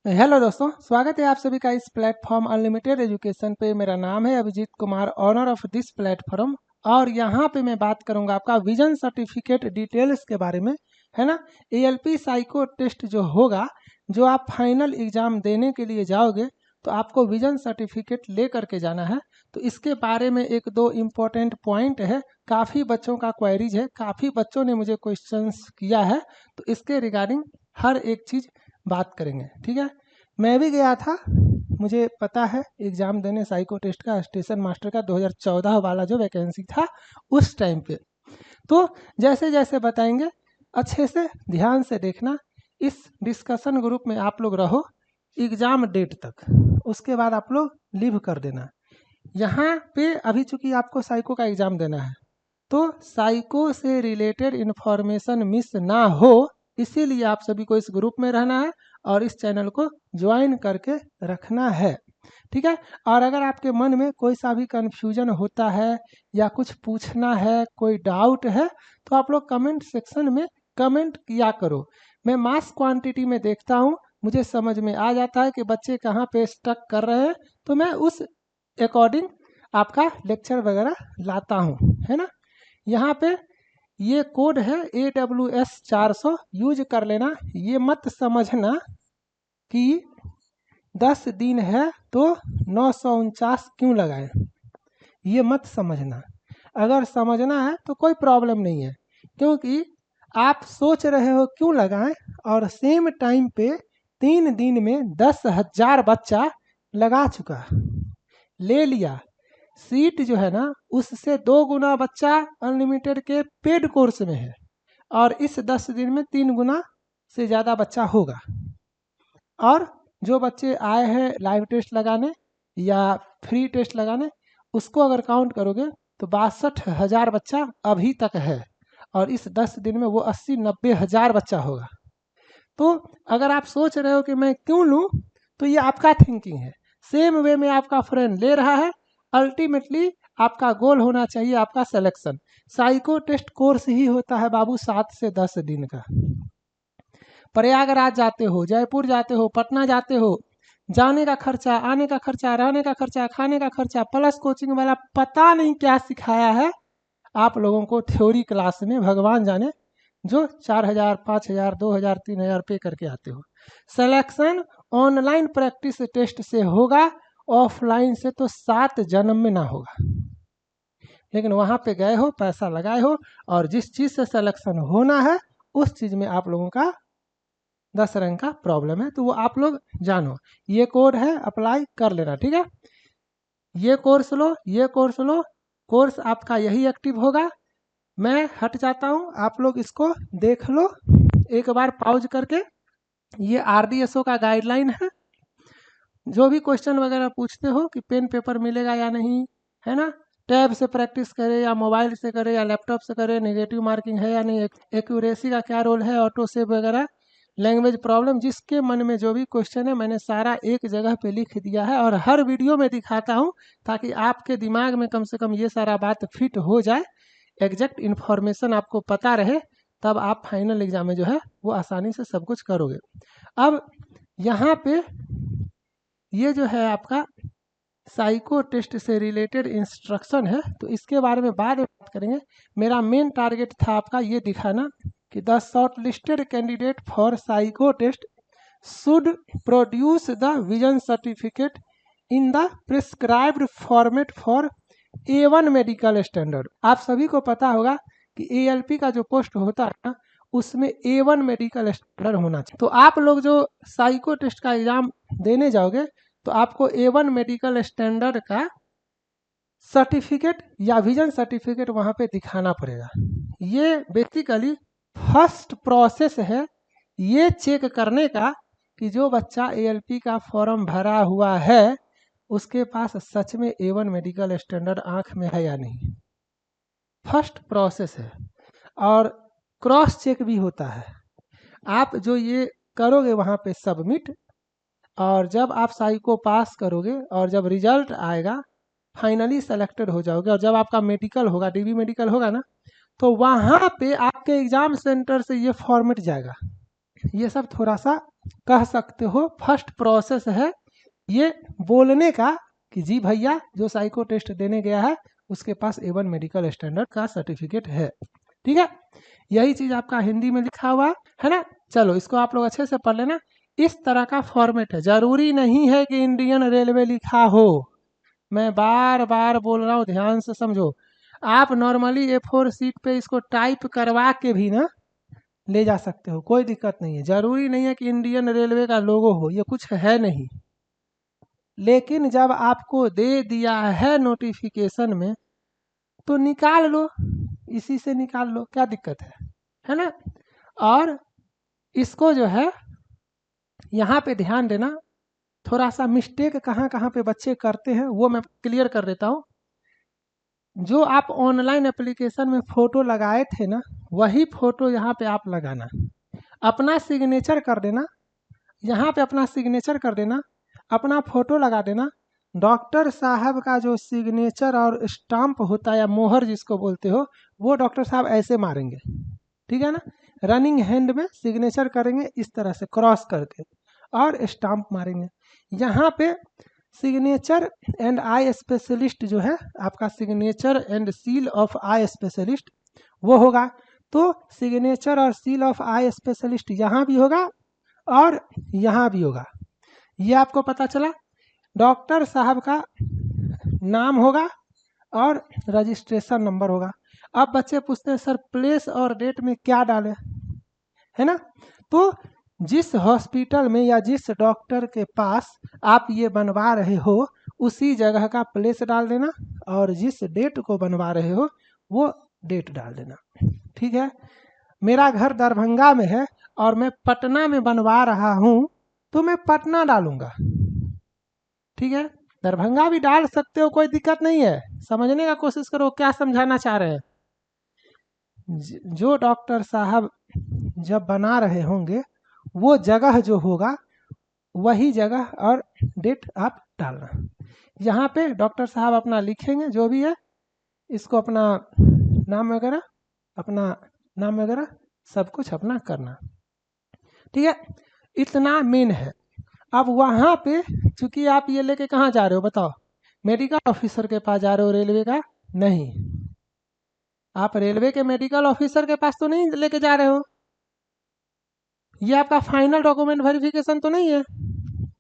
Hello दोस्तों, स्वागत है आप सभी का इस प्लेटफॉर्म अनलिमिटेड एजुकेशन पे। मेरा नाम है Abhijit Kumar, owner of this platform. और यहाँ पे मैं बात करूँगा आपका विजन सर्टिफिकेट डिटेल्स के बारे में, है ना। एएलपी साइको टेस्ट जो होगा, जो आप फाइनल एग्ज़ाम देने के लिए जाओगे तो आपको विजन सर्टिफिकेट ले करके जाना है। तो इसके बारे में एक दो इम्पोर्टेंट पॉइंट है। काफ़ी बच्चों का क्वेरीज है, काफ़ी बच्चों ने मुझे क्वेश्चंस किया है, तो इसके रिगार्डिंग हर एक चीज़ बात करेंगे, ठीक है। मैं भी गया था, मुझे पता है एग्ज़ाम देने साइको टेस्ट का, स्टेशन मास्टर का 2014 वाला जो वैकेंसी था उस टाइम पे। तो जैसे जैसे बताएंगे अच्छे से ध्यान से देखना। इस डिस्कशन ग्रुप में आप लोग रहो एग्ज़ाम डेट तक, उसके बाद आप लोग लीव कर देना। यहाँ पे अभी चूंकि आपको साइको का एग्ज़ाम देना है, तो साइको से रिलेटेड इन्फॉर्मेशन मिस ना हो, इसीलिए आप सभी को इस ग्रुप में रहना है और इस चैनल को ज्वाइन करके रखना है, ठीक है। और अगर आपके मन में कोई सा भी कन्फ्यूजन होता है या कुछ पूछना है, कोई डाउट है, तो आप लोग कमेंट सेक्शन में कमेंट किया करो। मैं मास क्वांटिटी में देखता हूँ, मुझे समझ में आ जाता है कि बच्चे कहाँ पे स्टक कर रहे हैं, तो मैं उस अकॉर्डिंग आपका लेक्चर वगैरह लाता हूँ, है ना। यहाँ पे ये कोड है AWS 400, यूज कर लेना। ये मत समझना कि 10 दिन है तो 949 क्यों लगाए, ये मत समझना। अगर समझना है तो कोई प्रॉब्लम नहीं है, क्योंकि आप सोच रहे हो क्यों लगाएं, और सेम टाइम पे 3 दिन में 10,000 बच्चा लगा चुका, ले लिया। सीट जो है ना, उससे 2 गुना बच्चा अनलिमिटेड के पेड कोर्स में है, और इस 10 दिन में 3 गुना से ज़्यादा बच्चा होगा। और जो बच्चे आए हैं लाइव टेस्ट लगाने या फ्री टेस्ट लगाने, उसको अगर काउंट करोगे तो 62,000 बच्चा अभी तक है, और इस 10 दिन में वो 80-90 हज़ार बच्चा होगा। तो अगर आप सोच रहे हो कि मैं क्यों लूँ, तो ये आपका थिंकिंग है। सेम वे में आपका फ्रेंड ले रहा है, अल्टीमेटली आपका गोल होना चाहिए आपका सिलेक्शन। साइको टेस्ट कोर्स ही होता है बाबू 7 से 10 दिन का। प्रयागराज जाते हो, जयपुर जाते हो, पटना जाते हो, जाने का खर्चा, आने का खर्चा, रहने का खर्चा, खाने का खर्चा, प्लस कोचिंग वाला पता नहीं क्या सिखाया है आप लोगों को थ्योरी क्लास में, भगवान जाने, जो 4,000, 5,000, 2,000, 3,000 पे करके आते हो। सिलेक्शन ऑनलाइन प्रैक्टिस टेस्ट से होगा, ऑफलाइन से तो 7 जन्म में ना होगा। लेकिन वहाँ पे गए हो, पैसा लगाए हो, और जिस चीज़ से सिलेक्शन होना है उस चीज़ में आप लोगों का 10 रंग का प्रॉब्लम है, तो वो आप लोग जानो। ये कोड है, अप्लाई कर लेना, ठीक है। ये कोर्स लो, ये कोर्स लो, कोर्स आपका यही एक्टिव होगा। मैं हट जाता हूँ, आप लोग इसको देख लो एक बार पॉज करके। ये RDSO का गाइडलाइन है। जो भी क्वेश्चन वगैरह पूछते हो कि पेन पेपर मिलेगा या नहीं, है ना, टैब से प्रैक्टिस करें या मोबाइल से करें या लैपटॉप से करें, नेगेटिव मार्किंग है या नहीं, एक्यूरेसी का क्या रोल है, ऑटो सेव वगैरह, लैंग्वेज प्रॉब्लम, जिसके मन में जो भी क्वेश्चन है मैंने सारा एक जगह पे लिख दिया है, और हर वीडियो में दिखाता हूँ, ताकि आपके दिमाग में कम से कम ये सारा बात फिट हो जाए, एग्जैक्ट इन्फॉर्मेशन आपको पता रहे, तब आप फाइनल एग्जाम में जो है वो आसानी से सब कुछ करोगे। अब यहाँ पे ये जो है आपका साइको टेस्ट से रिलेटेड इंस्ट्रक्शन है, तो इसके बारे में बाद में बात करेंगे। मेरा मेन टारगेट था आपका ये दिखाना कि the short listed candidate for psycho test should produce the vision certificate in the prescribed format for A1 medical standard. आप सभी को पता होगा कि ALP का जो पोस्ट होता है ना, उसमें A1 मेडिकल स्टैंडर्ड होना चाहिए। तो आप लोग जो साइको टेस्ट का एग्जाम देने जाओगे, तो आपको A1 मेडिकल स्टैंडर्ड का सर्टिफिकेट या विजन सर्टिफिकेट वहाँ पे दिखाना पड़ेगा। ये बेसिकली फर्स्ट प्रोसेस है ये चेक करने का कि जो बच्चा ALP का फॉर्म भरा हुआ है उसके पास सच में A1 मेडिकल स्टैंडर्ड आँख में है या नहीं। फर्स्ट प्रोसेस है, और क्रॉस चेक भी होता है। आप जो ये करोगे वहाँ पे सबमिट, और जब आप साइको पास करोगे और जब रिजल्ट आएगा, फाइनली सेलेक्टेड हो जाओगे, और जब आपका मेडिकल होगा, DB मेडिकल होगा ना, तो वहाँ पे आपके एग्जाम सेंटर से ये फॉर्मेट जाएगा। ये सब थोड़ा सा कह सकते हो फर्स्ट प्रोसेस है ये बोलने का कि जी भैया जो साइको टेस्ट देने गया है उसके पास A1 मेडिकल स्टैंडर्ड का सर्टिफिकेट है। ठीक है, यही चीज आपका हिंदी में लिखा हुआ है ना। चलो इसको आप लोग अच्छे से पढ़ लेना। इस तरह का फॉर्मेट है, जरूरी नहीं है कि इंडियन रेलवे लिखा हो। मैं बार बार बोल रहा हूँ, ध्यान से समझो। आप नॉर्मली A4 शीट पे इसको टाइप करवा के भी ना ले जा सकते हो, कोई दिक्कत नहीं है। जरूरी नहीं है कि इंडियन रेलवे का लोगो हो, ये कुछ है नहीं। लेकिन जब आपको दे दिया है नोटिफिकेशन में तो निकाल लो, इसी से निकाल लो, क्या दिक्कत है ना। और इसको जो है यहाँ पे ध्यान देना, थोड़ा सा मिस्टेक कहाँ कहाँ पे बच्चे करते हैं वो मैं क्लियर कर देता हूँ। जो आप ऑनलाइन एप्लीकेशन में फ़ोटो लगाए थे ना, वही फ़ोटो यहाँ पे आप लगाना, अपना सिग्नेचर कर देना, यहाँ पे अपना सिग्नेचर कर देना, अपना फ़ोटो लगा देना। डॉक्टर साहब का जो सिग्नेचर और स्टाम्प होता है या मोहर जिसको बोलते हो, वो डॉक्टर साहब ऐसे मारेंगे, ठीक है ना। रनिंग हैंड में सिग्नेचर करेंगे इस तरह से क्रॉस करके और स्टाम्प मारेंगे। यहाँ पे सिग्नेचर एंड आई स्पेशलिस्ट जो है आपका, signature and seal of eye specialist वो होगा। तो सिग्नेचर और सील ऑफ आई स्पेशलिस्ट यहाँ भी होगा और यहाँ भी होगा। ये आपको पता चला। डॉक्टर साहब का नाम होगा और रजिस्ट्रेशन नंबर होगा। अब बच्चे पूछते हैं सर प्लेस और डेट में क्या डालें, है ना। तो जिस हॉस्पिटल में या जिस डॉक्टर के पास आप ये बनवा रहे हो उसी जगह का प्लेस डाल देना और जिस डेट को बनवा रहे हो वो डेट डाल देना। ठीक है, मेरा घर दरभंगा में है और मैं पटना में बनवा रहा हूँ तो मैं पटना डालूंगा। ठीक है, दरभंगा भी डाल सकते हो, कोई दिक्कत नहीं है। समझने का कोशिश करो क्या समझाना चाह रहे हैं। जो डॉक्टर साहब जब बना रहे होंगे वो जगह जो होगा वही जगह और डेट आप डालना। यहाँ पे डॉक्टर साहब अपना लिखेंगे जो भी है, इसको अपना नाम वगैरह सब कुछ अपना करना। ठीक है, इतना मेन है। अब वहाँ पे चूंकि आप ये लेके कहाँ जा रहे हो बताओ, मेडिकल ऑफिसर के पास जा रहे हो, रेलवे का नहीं। आप रेलवे के मेडिकल ऑफिसर के पास तो नहीं लेके जा रहे हो, ये आपका फाइनल डॉक्यूमेंट वेरिफिकेशन तो नहीं है।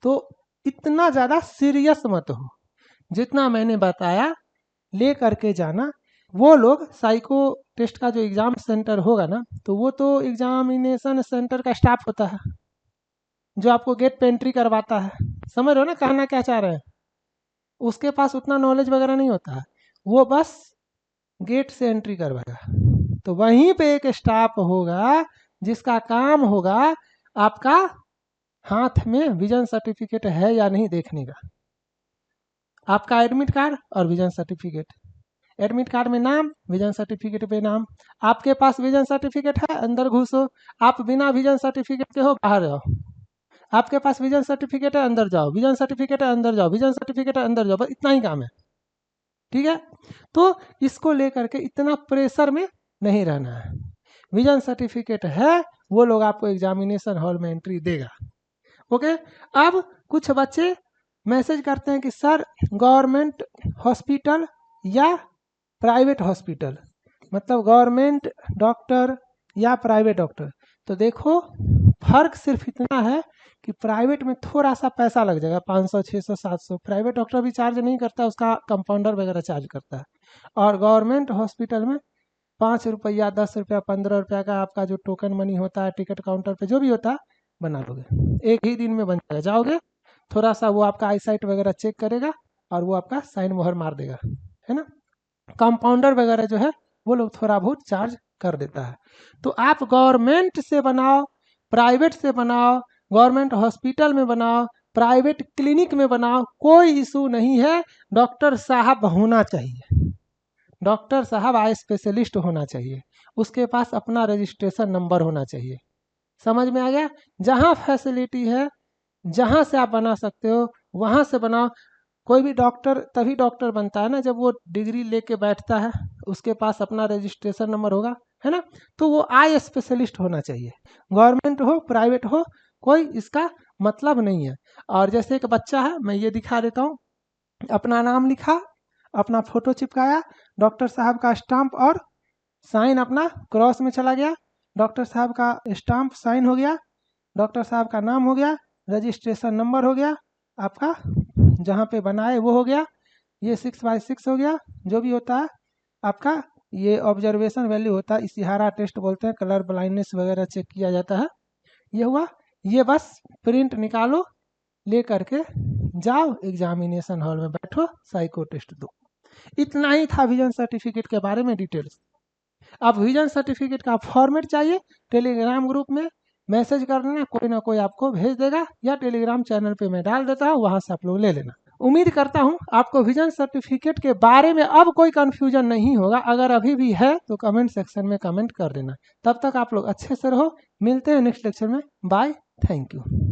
तो इतना ज़्यादा सीरियस मत हो, जितना मैंने बताया ले करके जाना। वो लोग साइको टेस्ट का जो एग्ज़ाम सेंटर होगा ना, तो वो तो एग्जामिनेशन सेंटर का स्टाफ होता है जो आपको गेट पे एंट्री करवाता है। समझ रहे हो ना कहना क्या चाह रहे हैं। उसके पास उतना नॉलेज वगैरह नहीं होता है, वो बस गेट से एंट्री करवाएगा। तो वहीं पे एक स्टाफ होगा जिसका काम होगा आपका हाथ में विजन सर्टिफिकेट है या नहीं देखने का। आपका एडमिट कार्ड और विजन सर्टिफिकेट, एडमिट कार्ड में नाम, विजन सर्टिफिकेट पे नाम। आपके पास विजन सर्टिफिकेट है अंदर घुसो, आप बिना विजन सर्टिफिकेट के हो बाहर जाओ। आपके पास विजन सर्टिफिकेट है अंदर जाओ, विजन सर्टिफिकेट है अंदर जाओ, विजन सर्टिफिकेट है अंदर जाओ, बस इतना ही काम है। ठीक है, तो इसको लेकर के इतना प्रेशर में नहीं रहना है। विजन सर्टिफिकेट है वो लोग आपको एग्जामिनेशन हॉल में एंट्री देगा। ओके, अब कुछ बच्चे मैसेज करते हैं कि सर गवर्नमेंट हॉस्पिटल या प्राइवेट हॉस्पिटल, मतलब गवर्नमेंट डॉक्टर या प्राइवेट डॉक्टर। तो देखो फर्क सिर्फ इतना है कि प्राइवेट में थोड़ा सा पैसा लग जाएगा, 500 600 700। प्राइवेट डॉक्टर भी चार्ज नहीं करता, उसका कंपाउंडर वगैरह चार्ज करता है। और गवर्नमेंट हॉस्पिटल में 5 रुपया 10 रुपया 15 रुपया का आपका जो टोकन मनी होता है टिकट काउंटर पे जो भी होता है बना दोगे, एक ही दिन में बन जाएगा। जाओगे थोड़ा सा वो आपका आईसाइट वगैरह चेक करेगा और वो आपका साइन मोहर मार देगा, है ना। कंपाउंडर वगैरह जो है वो लोग थोड़ा बहुत चार्ज कर देता है। तो आप गवर्नमेंट से बनाओ, प्राइवेट से बनाओ, गवर्नमेंट हॉस्पिटल में बनाओ, प्राइवेट क्लिनिक में बनाओ, कोई इशू नहीं है। डॉक्टर साहब होना चाहिए, डॉक्टर साहब आई स्पेशलिस्ट होना चाहिए, उसके पास अपना रजिस्ट्रेशन नंबर होना चाहिए। समझ में आ गया। जहाँ फैसिलिटी है, जहाँ से आप बना सकते हो वहाँ से बनाओ। कोई भी डॉक्टर तभी डॉक्टर बनता है ना जब वो डिग्री लेके बैठता है, उसके पास अपना रजिस्ट्रेशन नंबर होगा, है ना। तो वो आई स्पेशलिस्ट होना चाहिए, गवर्नमेंट हो प्राइवेट हो कोई इसका मतलब नहीं है। और जैसे एक बच्चा है, मैं ये दिखा देता हूँ, अपना नाम लिखा, अपना फोटो चिपकाया, डॉक्टर साहब का स्टाम्प और साइन अपना क्रॉस में चला गया, डॉक्टर साहब का स्टाम्प साइन हो गया, डॉक्टर साहब का नाम हो गया, रजिस्ट्रेशन नंबर हो गया, आपका जहाँ पे बनाए वो हो गया, ये 6x6 हो गया, जो भी होता है आपका ये ऑब्जर्वेशन वैल्यू होता है, इशिहारा टेस्ट बोलते हैं, कलर ब्लाइंडनेस वगैरह चेक किया जाता है। ये हुआ, ये बस प्रिंट निकालो, ले करके जाओ एग्जामिनेशन हॉल में बैठो, साइको टेस्ट दो। इतना ही था विजन सर्टिफिकेट के बारे में डिटेल्स। अब विजन सर्टिफिकेट का फॉर्मेट चाहिए, टेलीग्राम ग्रुप में मैसेज कर देना, कोई ना कोई आपको भेज देगा, या टेलीग्राम चैनल पे मैं डाल देता हूँ, वहाँ से आप लोग ले लेना। उम्मीद करता हूँ आपको विजन सर्टिफिकेट के बारे में अब कोई कन्फ्यूजन नहीं होगा। अगर अभी भी है तो कमेंट सेक्शन में कमेंट कर देना। तब तक आप लोग अच्छे से रहो, मिलते हैं नेक्स्ट लेक्चर में। Bye, thank you.